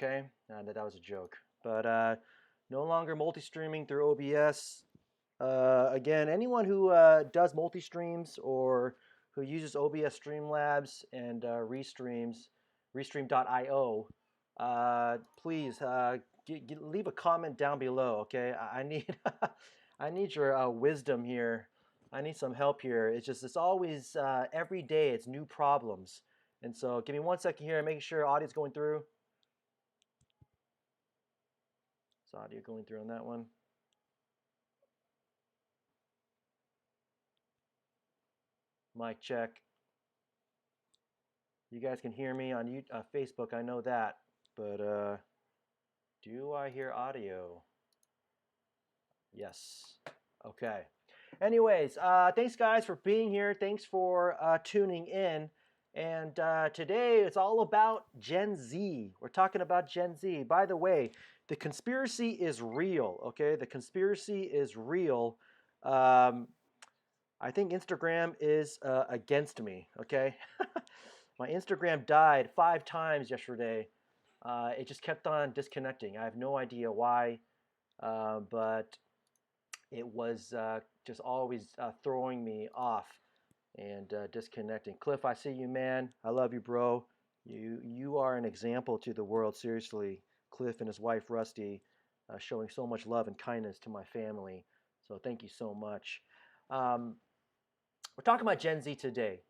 okay? That was a joke. But no longer multi-streaming through OBS. Again, anyone who does multi-streams or who uses OBS Streamlabs and Restream.io, please leave a comment down below, okay? I need I need your wisdom here. I need some help here. It's always every day it's new problems. And so give me 1 second here, making sure audio's going through. Is audio going through on that one? Mic check. You guys can hear me on Facebook, I know that. But do I hear audio? Yes. Okay. Anyways, thanks guys for being here. Thanks for tuning in. And today it's all about Gen Z. We're talking about Gen Z. By the way, the conspiracy is real, okay? The conspiracy is real. I think Instagram is against me, okay? My Instagram died 5 times yesterday. It just kept on disconnecting. I have no idea why, but it was just always throwing me off and disconnecting. Cliff, I see you, man. I love you, bro. You are an example to the world, seriously. Cliff and his wife, Rusty, showing so much love and kindness to my family. So thank you so much. We're talking about Gen Z today.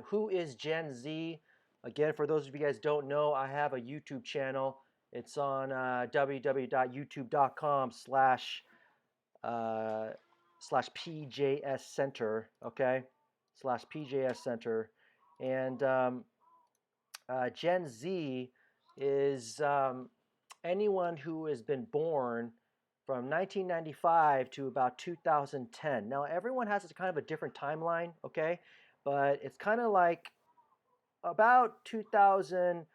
Who is Gen Z? Again, for those of you guys don't know, I have a YouTube channel. It's on www.youtube.com/slash PJS Center, okay? Slash PJS Center. And Gen Z is anyone who has been born from 1995 to about 2010. Now, everyone has kind of a different timeline, okay? But it's kind of like about 95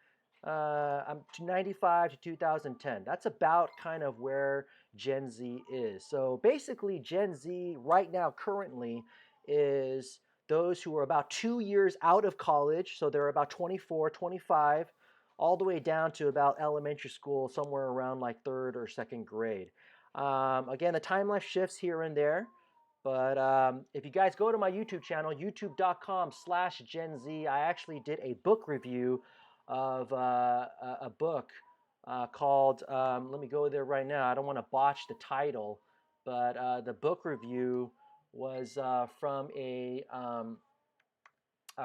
to 2010. That's about kind of where Gen Z is. So basically, Gen Z right now, currently, is those who are about 2 years out of college. So they're about 24, 25, all the way down to about elementary school, somewhere around like third or second grade. Again, the timeline shifts here and there. But if you guys go to my YouTube channel, youtube.com/Gen Z, I actually did a book review of a book called, let me go there right now. I don't want to botch the title, but the book review was from a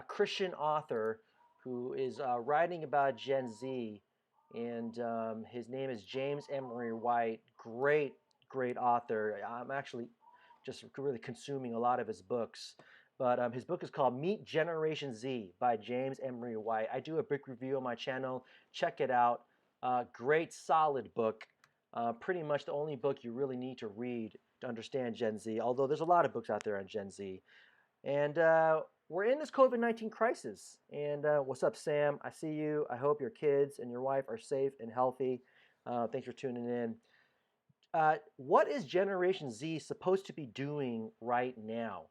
Christian author who is writing about Gen Z, and his name is James Emery White. Great, great author. I'm actually just really consuming a lot of his books. But his book is called Meet Generation Z by James Emery White. I do a book review on my channel. Check it out. Great, solid book. Pretty much the only book you really need to read to understand Gen Z, although there's a lot of books out there on Gen Z. And we're in this COVID-19 crisis. And what's up, Sam? I see you. I hope your kids and your wife are safe and healthy. Thanks for tuning in. What is Generation Z supposed to be doing right now?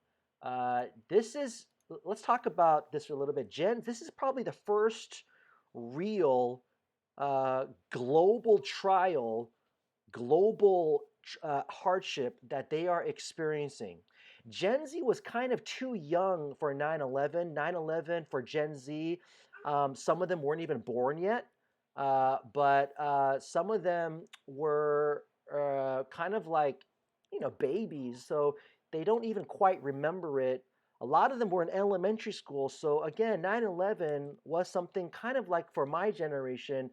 Let's talk about this for a little bit. This is probably the first real global trial, global hardship that they are experiencing. Gen Z was kind of too young for 9/11. 9/11 for Gen Z, some of them weren't even born yet, but some of them were kind of like, babies, so they don't even quite remember it. A lot of them were in elementary school, so again, 9/11 was something kind of like for my generation,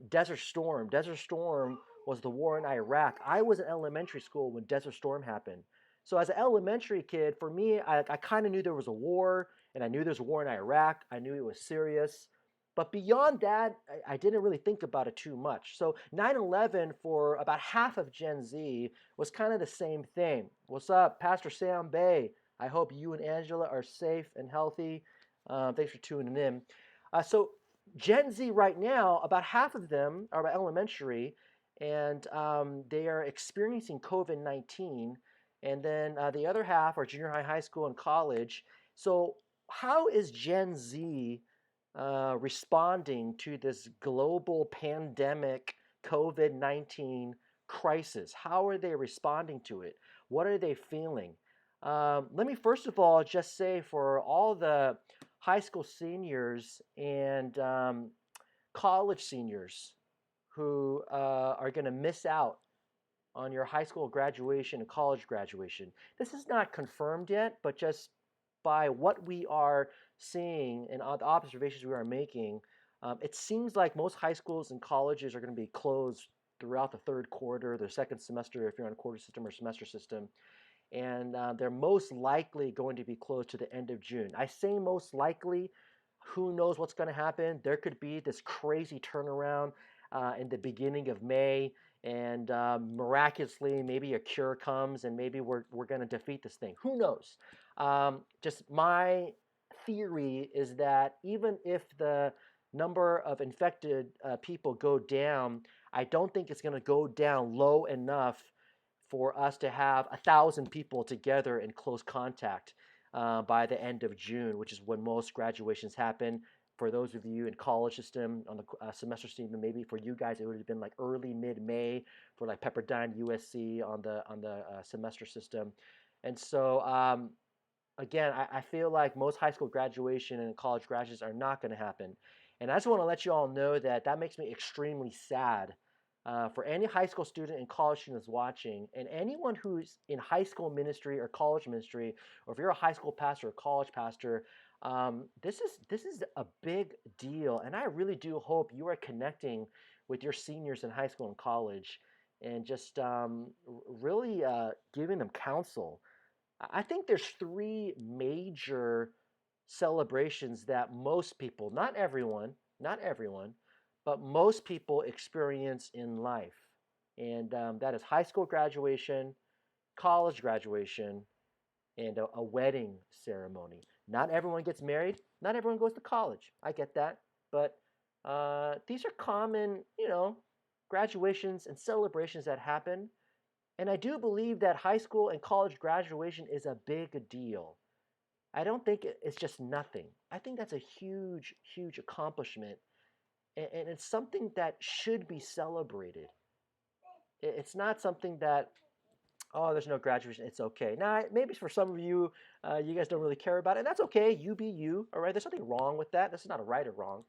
Desert Storm. Desert Storm was the war in Iraq. I was in elementary school when Desert Storm happened. So as an elementary kid, for me, I kind of knew there was a war, and I knew there was a war in Iraq. I knew it was serious. But beyond that, I didn't really think about it too much. So 9/11 for about half of Gen Z was kind of the same thing. What's up, Pastor Sam Bay? I hope you and Angela are safe and healthy. Thanks for tuning in. So Gen Z right now, about half of them are elementary, and they are experiencing COVID-19. And then the other half are junior high, high school, and college. So how is Gen Z responding to this global pandemic COVID-19 crisis? How are they responding to it? What are they feeling? Let me first of all just say for all the high school seniors and college seniors who are going to miss out on your high school graduation and college graduation. This is not confirmed yet, but just by what we are seeing and the observations we are making, it seems like most high schools and colleges are going to be closed throughout the third quarter, the second semester if you're on a quarter system or semester system. And they're most likely going to be closed to the end of June. I say most likely. Who knows what's going to happen? There could be this crazy turnaround in the beginning of May, and miraculously, maybe a cure comes, and maybe we're going to defeat this thing. Who knows? Just my theory is that even if the number of infected people go down, I don't think it's going to go down low enough for us to have 1,000 people together in close contact by the end of June, which is when most graduations happen. For those of you in college system on the semester system, maybe for you guys it would have been like early mid-May for like Pepperdine, USC on the semester system, and so again, I feel like most high school graduation and college graduations are not going to happen, and I just want to let you all know that that makes me extremely sad for any high school student and college students watching, and anyone who's in high school ministry or college ministry, or if you're a high school pastor or college pastor, this is a big deal, and I really do hope you are connecting with your seniors in high school and college, and just really giving them counsel. I think there's three major celebrations that most people, not everyone, but most people experience in life. And that is high school graduation, college graduation, and a wedding ceremony. Not everyone gets married. Not everyone goes to college. I get that. But these are common, graduations and celebrations that happen. And I do believe that high school and college graduation is a big deal. I don't think it's just nothing. I think that's a huge, huge accomplishment. And it's something that should be celebrated. It's not something that, oh, there's no graduation, it's okay. Now, maybe for some of you, you guys don't really care about it, and that's okay. You be you, all right? There's nothing wrong with that. This is not a right or wrong.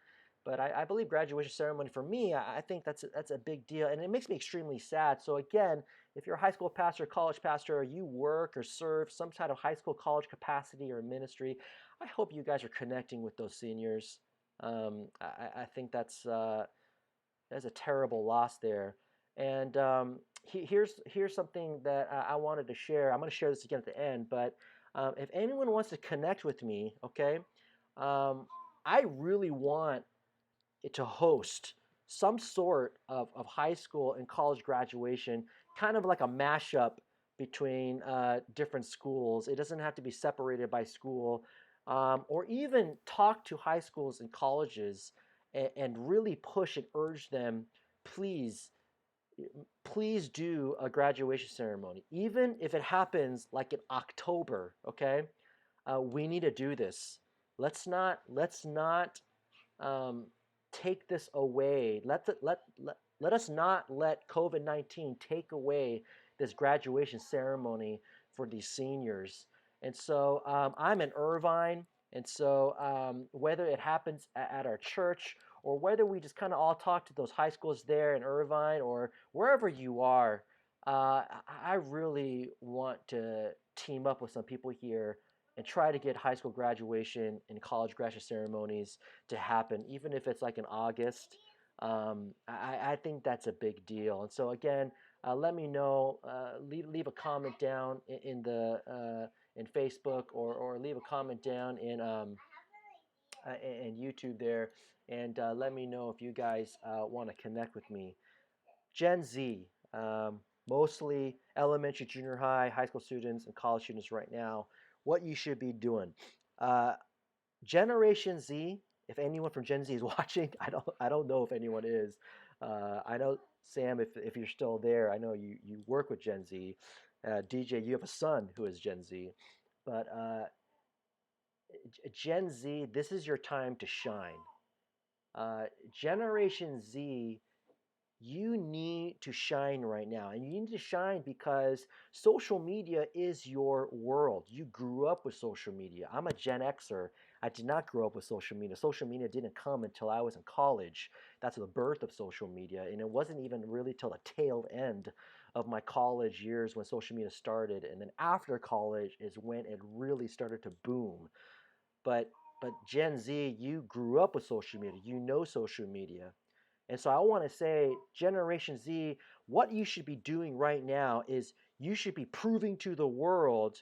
But I believe graduation ceremony for me, I think that's a big deal, and it makes me extremely sad. So again, if you're a high school pastor, college pastor, or you work or serve some kind of high school, college capacity or ministry, I hope you guys are connecting with those seniors. I think that's a terrible loss there. And here's something that I wanted to share. I'm going to share this again at the end, but if anyone wants to connect with me, okay, I really want it to host some sort of high school and college graduation, kind of like a mashup between different schools. It doesn't have to be separated by school, or even talk to high schools and colleges and really push and urge them, please, please do a graduation ceremony, even if it happens like in October. Okay, we need to do this. Let's not um, take this away. Let us not let COVID-19 take away this graduation ceremony for these seniors. And so I'm in Irvine, and so whether it happens at our church or whether we just kind of all talk to those high schools there in Irvine or wherever you are, I really want to team up with some people here and try to get high school graduation and college graduation ceremonies to happen, even if it's like in August. I think that's a big deal. And so again, let me know. Leave a comment down in Facebook or leave a comment down in YouTube there, and let me know if you guys want to connect with me. Gen Z, mostly elementary, junior high, high school students, and college students right now. What you should be doing. Uh, Generation Z, if anyone from Gen Z is watching, I don't know if anyone is. I know Sam, if you're still there, I know you work with Gen Z. DJ, you have a son who is Gen Z, but Gen Z, this is your time to shine. Generation Z, you need to shine right now. And you need to shine because social media is your world. You grew up with social media. I'm a Gen Xer. I did not grow up with social media. Social media didn't come until I was in college. That's the birth of social media. And it wasn't even really till the tail end of my college years when social media started. And then after college is when it really started to boom. But but Gen Z, you grew up with social media. You know social media. And so I want to say, Generation Z, what you should be doing right now is you should be proving to the world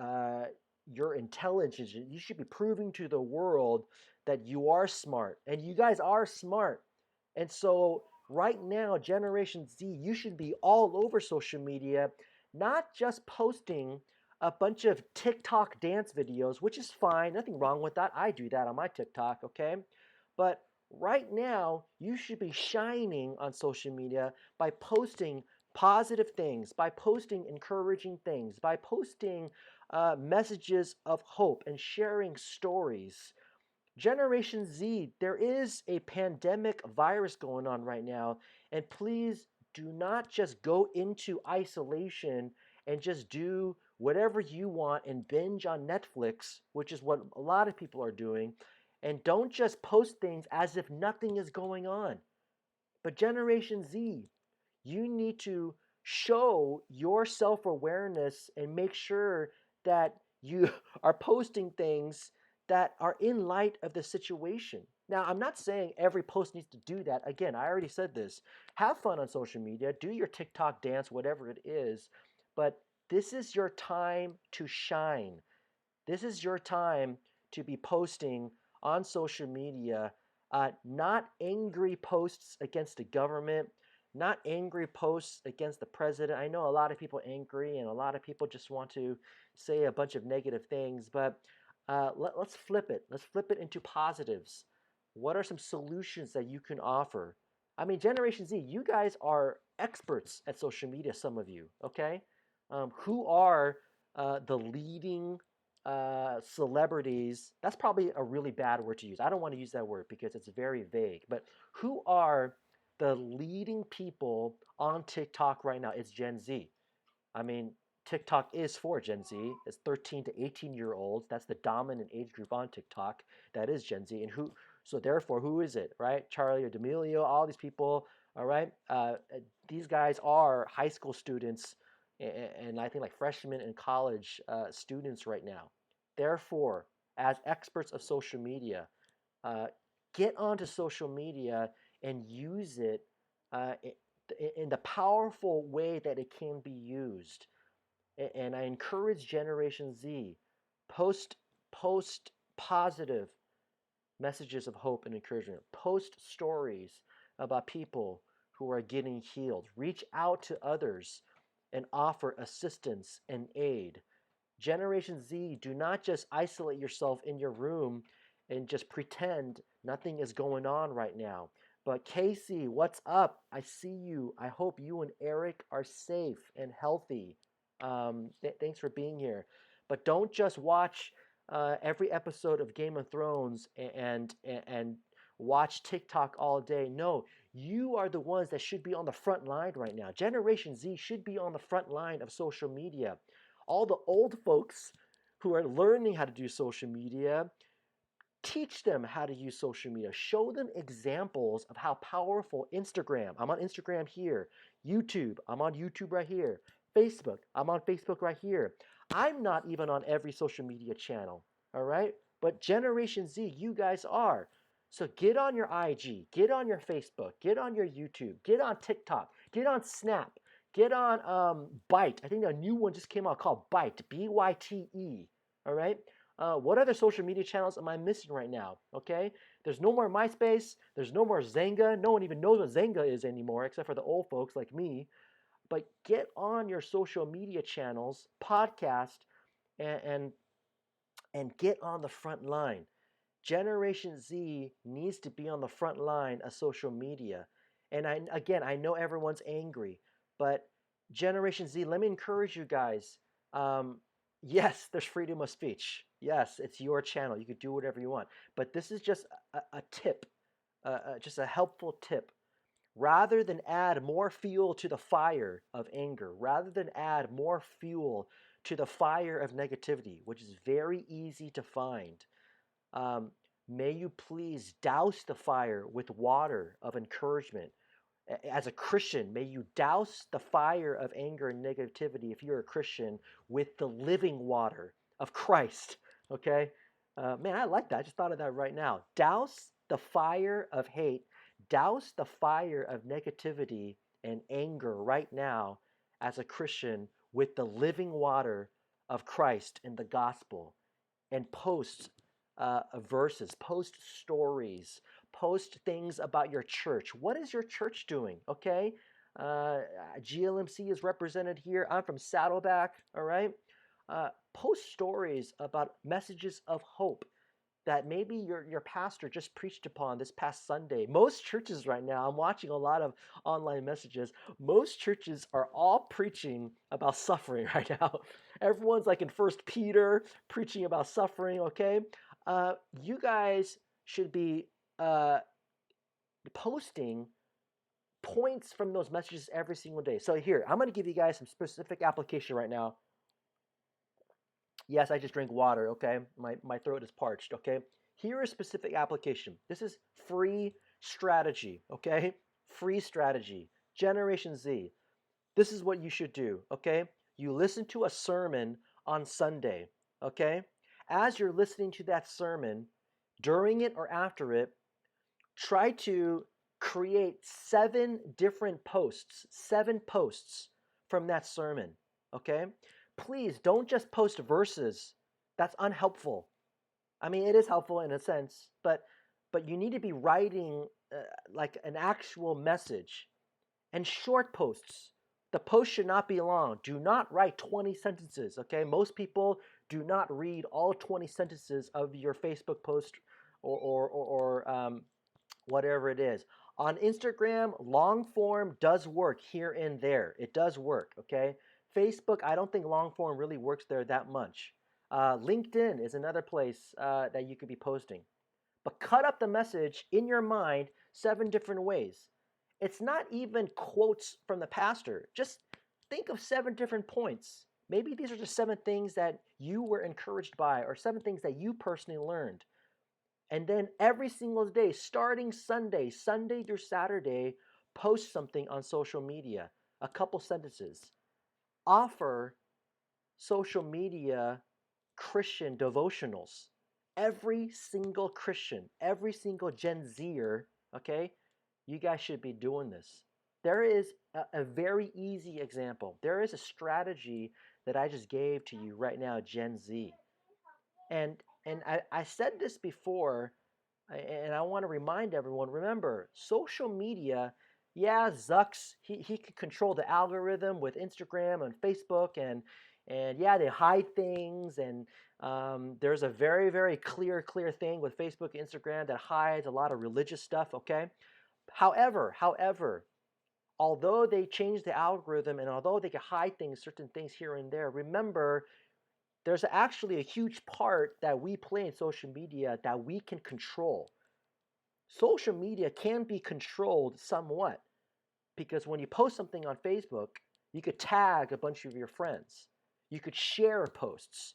uh, your intelligence. You should be proving to the world that you are smart. And you guys are smart. And so right now, Generation Z, you should be all over social media, not just posting a bunch of TikTok dance videos, which is fine. Nothing wrong with that. I do that on my TikTok, okay? But right now, you should be shining on social media by posting positive things, by posting encouraging things, by posting messages of hope and sharing stories. Generation Z, there is a pandemic virus going on right now, and please do not just go into isolation and just do whatever you want and binge on Netflix, which is what a lot of people are doing, and don't just post things as if nothing is going on. But Generation Z, you need to show your self awareness and make sure that you are posting things that are in light of the situation. Now, I'm not saying every post needs to do that. Again, I already said this. Have fun on social media, do your TikTok dance, whatever it is, but this is your time to shine. This is your time to be posting on social media, not angry posts against the government, not angry posts against the president. I know a lot of people are angry and a lot of people just want to say a bunch of negative things, but let's flip it. Let's flip it into positives. What are some solutions that you can offer? I mean, Generation Z, you guys are experts at social media, some of you, okay? Who are the leading celebrities? That's probably a really bad word to use. I don't want to use that word because it's very vague. But who are the leading people on TikTok right now? It's Gen Z. I mean, TikTok is for Gen Z. It's 13 to 18-year-olds. That's the dominant age group on TikTok. That is Gen Z. And who? So therefore, who is it? Right? Charlie D'Amelio, all these people. All right. These guys are high school students, and I think like freshmen and college students right now. Therefore, as experts of social media, uh, get onto social media and use it uh, in the powerful way that it can be used. And I encourage Generation Z, post post positive messages of hope and encouragement. Post stories about people who are getting healed. Reach out to others and offer assistance and aid. Generation Z, do not just isolate yourself in your room and just pretend nothing is going on right now. But Casey, what's up? I see you. I hope you and Eric are safe and healthy. Thanks for being here. But don't just watch every episode of Game of Thrones and watch TikTok all day. No, you are the ones that should be on the front line right now. Generation Z should be on the front line of social media. All the old folks who are learning how to do social media, teach them how to use social media. Show them examples of how powerful Instagram. I'm on Instagram here. YouTube. I'm on YouTube right here. Facebook. I'm on Facebook right here. I'm not even on every social media channel. All right? But Generation Z, you guys are. So get on your IG, get on your Facebook, get on your YouTube, get on TikTok, get on Snap, get on Byte. I think a new one just came out called Byte, Byte. All right? What other social media channels am I missing right now? Okay, there's no more MySpace. There's no more Zanga. No one even knows what Zanga is anymore, except for the old folks like me. But get on your social media channels, podcast, and and, and get on the front line. Generation Z needs to be on the front line of social media. And I know everyone's angry, but Generation Z, let me encourage you guys. Um, yes, there's freedom of speech. Yes, it's your channel. You could do whatever you want. But this is just a tip. just a helpful tip. Rather than add more fuel to the fire of anger, rather than add more fuel to the fire of negativity, which is very easy to find, um, may you please douse the fire with water of encouragement. As a Christian, may you douse the fire of anger and negativity, if you're a Christian, with the living water of Christ. Okay? Man, I like that. I just thought of that right now. Douse the fire of hate, douse the fire of negativity and anger right now as a Christian with the living water of Christ in the gospel, and post verses, post stories, post things about your church. What is your church doing? Okay. Uh, GLMC is represented here. I'm from Saddleback. All right. Post stories about messages of hope that maybe your pastor just preached upon this past Sunday. Most churches right now, I'm watching a lot of online messages. Most churches are all preaching about suffering right now. Everyone's like in First Peter preaching about suffering. Okay, you guys should be posting points from those messages every single day. So here, I'm going to give you guys some specific application right now. Yes, I just drink water, okay? My throat is parched, okay? Here is specific application. This is free strategy, okay? Free strategy. Generation Z. This is what you should do, okay? You listen to a sermon on Sunday, okay? As you're listening to that sermon, during it or after it, try to create 7 posts from that sermon, okay? Please don't just post verses. That's unhelpful. I mean, it is helpful in a sense, but you need to be writing like an actual message. And short posts. The post should not be long. Do not write 20 sentences, okay? Most people do not read all 20 sentences of your Facebook post or whatever it is. On Instagram, long form does work here and there. It does work, okay? Facebook, I don't think long form really works there that much. LinkedIn is another place that you could be posting. But cut up the message in your mind 7 different ways. It's not even quotes from the pastor. Just think of 7 different points. Maybe these are just 7 things that you were encouraged by, or 7 things that you personally learned. And then every single day, starting Sunday through Saturday, post something on social media, a couple sentences. Offer social media Christian devotionals. Every single Christian, every single Gen Zer, okay, you guys should be doing this. There is a very easy example. There is a strategy that I just gave to you right now, Gen Z. And I said this before, and I want to remind everyone, remember, social media, yeah, Zucks, he could control the algorithm with Instagram and Facebook, and yeah, they hide things, and there's a very, very clear thing with Facebook and Instagram that hides a lot of religious stuff, okay? However, although they change the algorithm and although they can hide things, certain things here and there, remember, there's actually a huge part that we play in social media that we can control. Social media can be controlled somewhat because when you post something on Facebook, you could tag a bunch of your friends. You could share posts.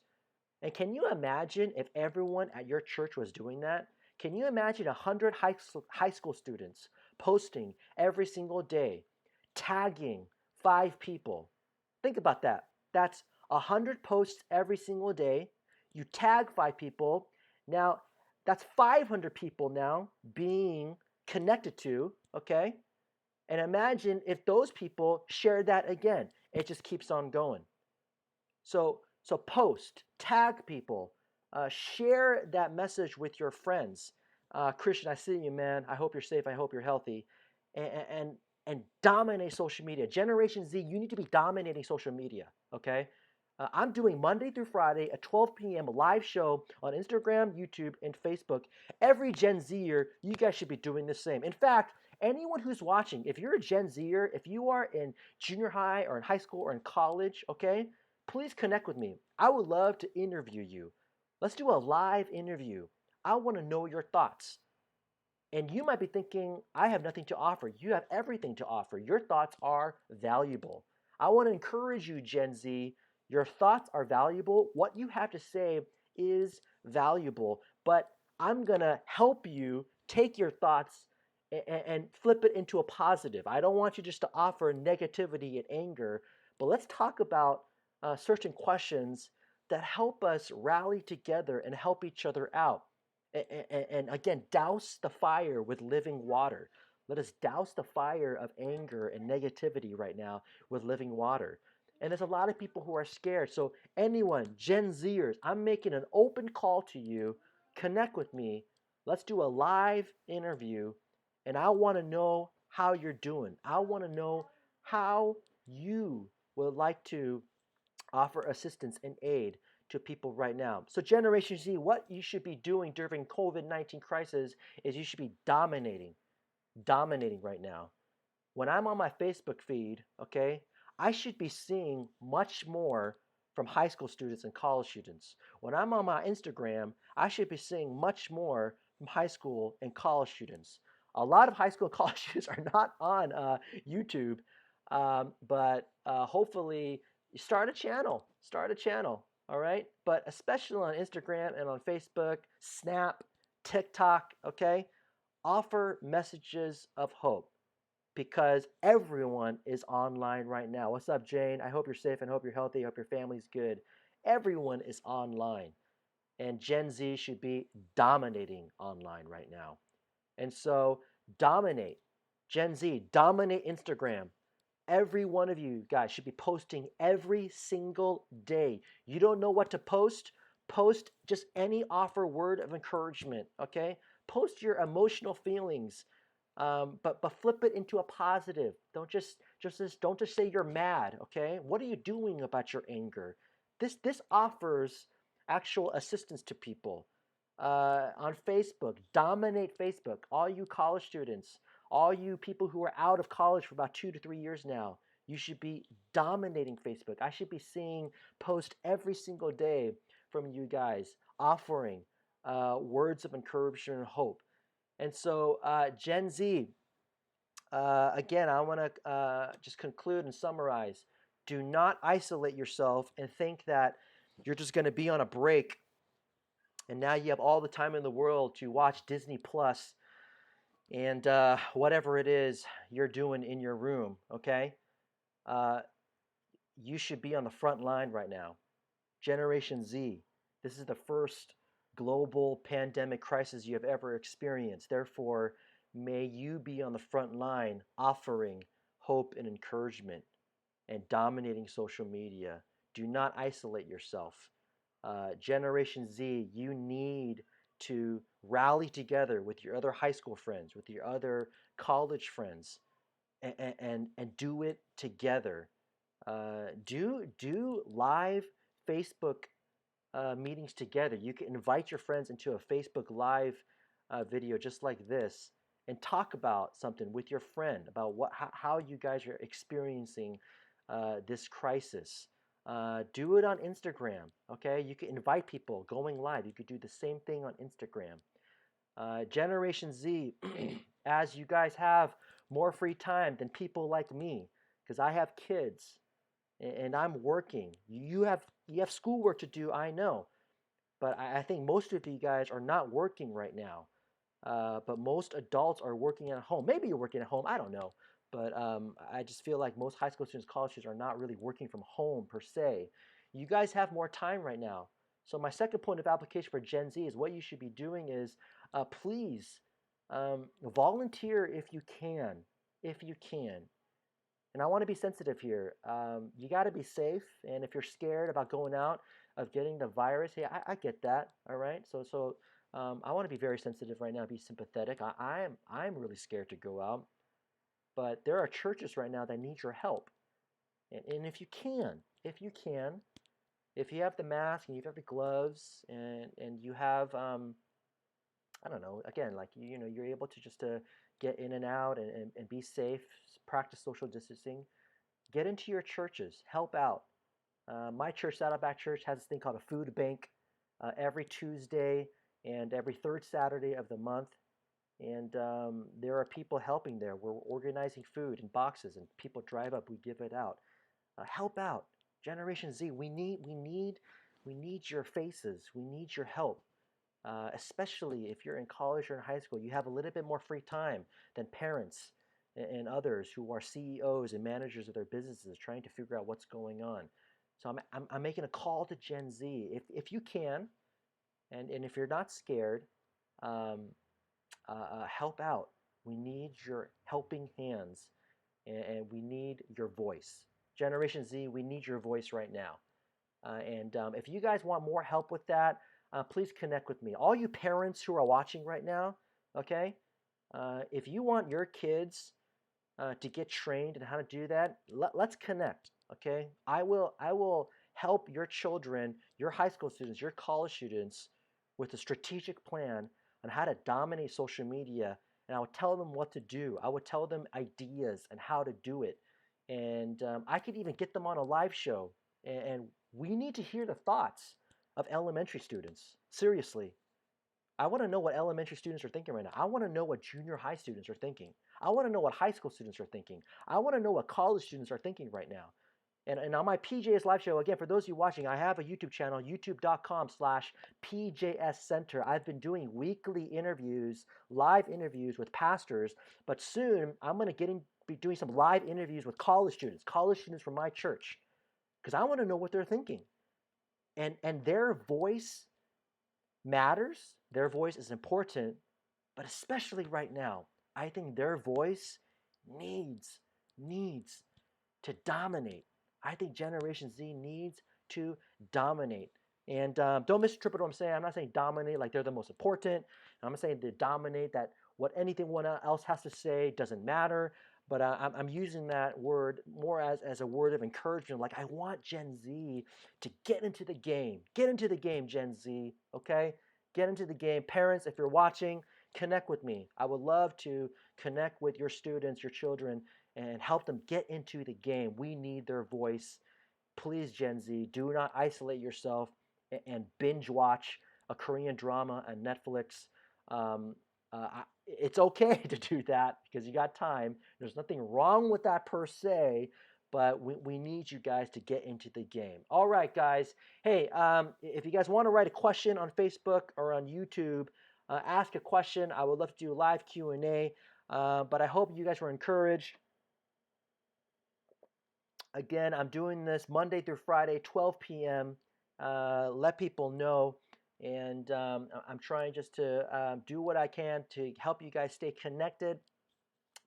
And can you imagine if everyone at your church was doing that? Can you imagine 100 high school students posting every single day, tagging 5 people? Think about that. That's 100 posts every single day. You tag 5 people. Now, that's 500 people now being connected to, okay? And imagine if those people share that again. It just keeps on going. So post, tag people, share that message with your friends. Christian, I see you, man. I hope you're safe. I hope you're healthy. And dominate social media. Generation Z, you need to be dominating social media, okay? I'm doing Monday through Friday at 12 p.m. live show on Instagram, YouTube, and Facebook. Every Gen Zer, you guys should be doing the same. In fact, anyone who's watching, if you're a Gen Zer, if you are in junior high or in high school or in college, okay, please connect with me. I would love to interview you. Let's do a live interview. I want to know your thoughts. And you might be thinking, I have nothing to offer. You have everything to offer. Your thoughts are valuable. I want to encourage you, Gen Z. Your thoughts are valuable. What you have to say is valuable. But I'm going to help you take your thoughts and flip it into a positive. I don't want you just to offer negativity and anger, but let's talk about certain questions that help us rally together and help each other out. And again, douse the fire with living water. Let us douse the fire of anger and negativity right now with living water. And there's a lot of people who are scared. So, anyone, Gen Zers, I'm making an open call to you. Connect with me. Let's do a live interview. And I want to know how you're doing. I want to know how you would like to offer assistance and aid to people right now. So Generation Z, what you should be doing during COVID-19 crisis is you should be dominating right now. When I'm on my Facebook feed, okay, I should be seeing much more from high school students and college students. When I'm on my Instagram, I should be seeing much more from high school and college students. A lot of high school and college students are not on YouTube, but hopefully you start a channel. Start a channel, all right? But especially on Instagram and on Facebook, Snap, TikTok, okay? Offer messages of hope because everyone is online right now. What's up, Jane? I hope you're safe and hope you're healthy. I hope your family's good. Everyone is online, and Gen Z should be dominating online right now. And so, dominate. Gen Z, dominate Instagram. Every one of you guys should be posting every single day. You don't know what to post? Post just any offer word of encouragement, okay? Post your emotional feelings, but flip it into a positive. Don't just say you're mad, okay? What are you doing about your anger? This offers actual assistance to people. On Facebook, dominate Facebook. All you college students, all you people who are out of college for about 2 to 3 years now, you should be dominating Facebook. I should be seeing posts every single day from you guys offering words of encouragement and hope. And so, Gen Z, again, I want to just conclude and summarize. Do not isolate yourself and think that you're just going to be on a break and now you have all the time in the world to watch Disney Plus and whatever it is you're doing in your room, okay? Uh, you should be on the front line right now. Generation Z, this is the first global pandemic crisis you have ever experienced. Therefore, may you be on the front line offering hope and encouragement and dominating social media. Do not isolate yourself. Generation Z, you need to rally together with your other high school friends, with your other college friends, and do it together. Do live Facebook meetings together. You can invite your friends into a Facebook Live video just like this and talk about something with your friend about how you guys are experiencing this crisis. Do it on Instagram, okay? You can invite people going live. You could do the same thing on Instagram. Generation Z, as you guys have more free time than people like me, because I have kids and I'm working. You have schoolwork to do, I know, but I think most of you guys are not working right now. But most adults are working at home. Maybe you're working at home. I don't know. But I just feel like most high school students, college students are not really working from home per se. You guys have more time right now. So my second point of application for Gen Z is what you should be doing is please volunteer if you can. If you can. And I want to be sensitive here. You got to be safe. And if you're scared about going out, of getting the virus, hey, I get that. All right. So I want to be very sensitive right now, be sympathetic. I'm really scared to go out, but there are churches right now that need your help. And if you can, if you have the mask and you have the gloves and you have I don't know, again, like you know, you're able to just to get in and out and be safe, practice social distancing, get into your churches, help out. My church, Saddleback Church, has this thing called a food bank every Tuesday and every third Saturday of the month. And there are people helping there. We're organizing food in boxes, and people drive up. We give it out. Help out, Generation Z. We need your faces. We need your help. Especially if you're in college or in high school, you have a little bit more free time than parents and others who are CEOs and managers of their businesses trying to figure out what's going on. So I'm making a call to Gen Z. If you can, and if you're not scared, um, help out. We need your helping hands, and we need your voice. Generation Z, we need your voice right now. And if you guys want more help with that, please connect with me. All you parents who are watching right now, okay? If you want your kids to get trained in how to do that, let's connect, okay? I will help your children, your high school students, your college students with a strategic plan on how to dominate social media, and I would tell them what to do. I would tell them ideas and how to do it. And I could even get them on a live show, and we need to hear the thoughts of elementary students. Seriously, I want to know what elementary students are thinking right now. I want to know what junior high students are thinking. I want to know what high school students are thinking. I want to know what college students are thinking right now. And on my PJS live show, again, for those of you watching, I have a YouTube channel, youtube.com/PJS Center. I've been doing weekly interviews, live interviews with pastors, but soon I'm going to be doing some live interviews with college students from my church, because I want to know what they're thinking. And their voice matters. Their voice is important, but especially right now, I think their voice needs to dominate. I think Generation Z needs to dominate. And don't misinterpret what I'm saying. I'm not saying dominate like they're the most important. I'm not saying to dominate that what anything one else has to say doesn't matter. But I'm using that word more as a word of encouragement. Like, I want Gen Z to get into the game. Get into the game, Gen Z. Okay? Get into the game. Parents, if you're watching, connect with me. I would love to connect with your students, your children, and help them get into the game. We need their voice. Please, Gen Z, do not isolate yourself and binge watch a Korean drama on Netflix. Um, it's okay to do that because you got time. There's nothing wrong with that per se, but we need you guys to get into the game. All right, guys. Hey, if you guys want to write a question on Facebook or on YouTube, ask a question. I would love to do a live Q&A. But I hope you guys were encouraged. Again, I'm doing this Monday through Friday, 12 p.m. Let people know. And I'm trying just to do what I can to help you guys stay connected,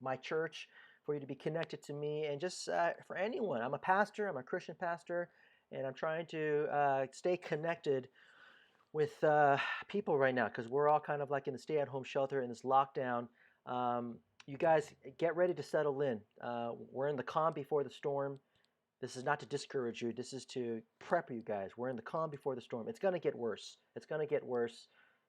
my church, for you to be connected to me, and just for anyone. I'm a pastor, I'm a Christian pastor, and I'm trying to stay connected with people right now because we're all kind of like in the stay-at-home shelter in this lockdown. You guys get ready to settle in. We're in the calm before the storm. This is not to discourage you. This is to prep you guys. We're in the calm before the storm. It's going to get worse. It's going to get worse.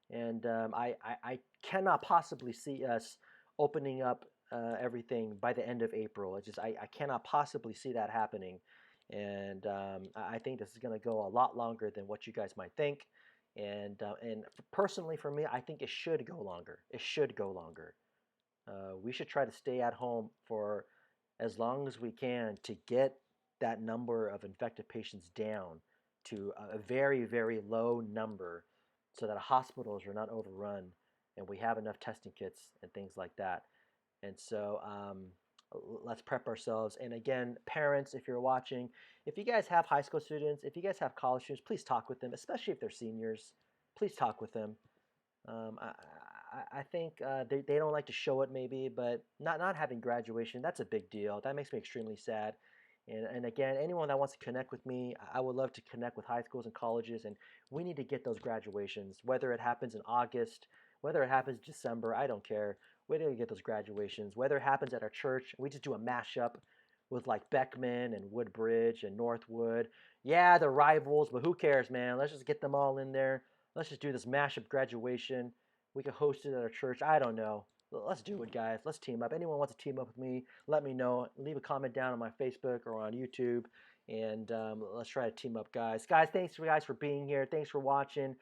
And I cannot possibly see us opening up everything by the end of April. I cannot possibly see that happening. And I think this is going to go a lot longer than what you guys might think. And personally for me, I think it should go longer. It should go longer. We should try to stay at home for as long as we can to get that number of infected patients down to a very, very low number so that hospitals are not overrun and we have enough testing kits and things like that. And so let's prep ourselves. And again, parents, if you're watching, if you guys have high school students, if you guys have college students, please talk with them, especially if they're seniors. Please talk with them. I think they don't like to show it maybe, but not having graduation, that's a big deal. That makes me extremely sad. And again, anyone that wants to connect with me, I would love to connect with high schools and colleges, and we need to get those graduations, whether it happens in August, whether it happens in December, I don't care. We need to get those graduations, whether it happens at our church, we just do a mashup with like Beckman and Woodbridge and Northwood. Yeah, they're rivals, but who cares, man? Let's just get them all in there. Let's just do this mashup graduation. We could host it at our church. I don't know. Let's do it, guys. Let's team up. Anyone wants to team up with me, let me know. Leave a comment down on my Facebook or on YouTube, and let's try to team up, guys. Guys, thanks for being here. Thanks for watching.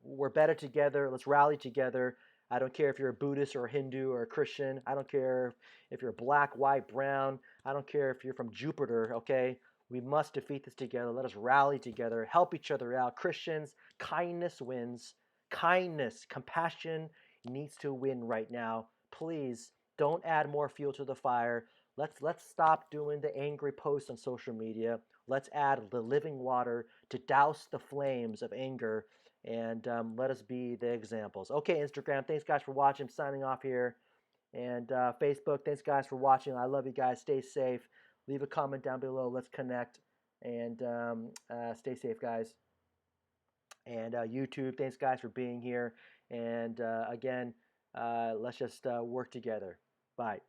We're better together. Let's rally together. I don't care if you're a Buddhist or a Hindu or a Christian. I don't care if you're black, white, brown. I don't care if you're from Jupiter, okay? We must defeat this together. Let us rally together, help each other out. Christians, kindness wins. Kindness, compassion needs to win right now. Please don't add more fuel to the fire. Let's stop doing the angry posts on social media. Let's add the living water to douse the flames of anger, and let us be the examples. Okay, Instagram, thanks guys for watching. I'm signing off here. And Facebook, thanks guys for watching. I love you guys. Stay safe. Leave a comment down below. Let's connect. And stay safe, guys. And YouTube, thanks guys for being here. And again, let's just work together. Bye.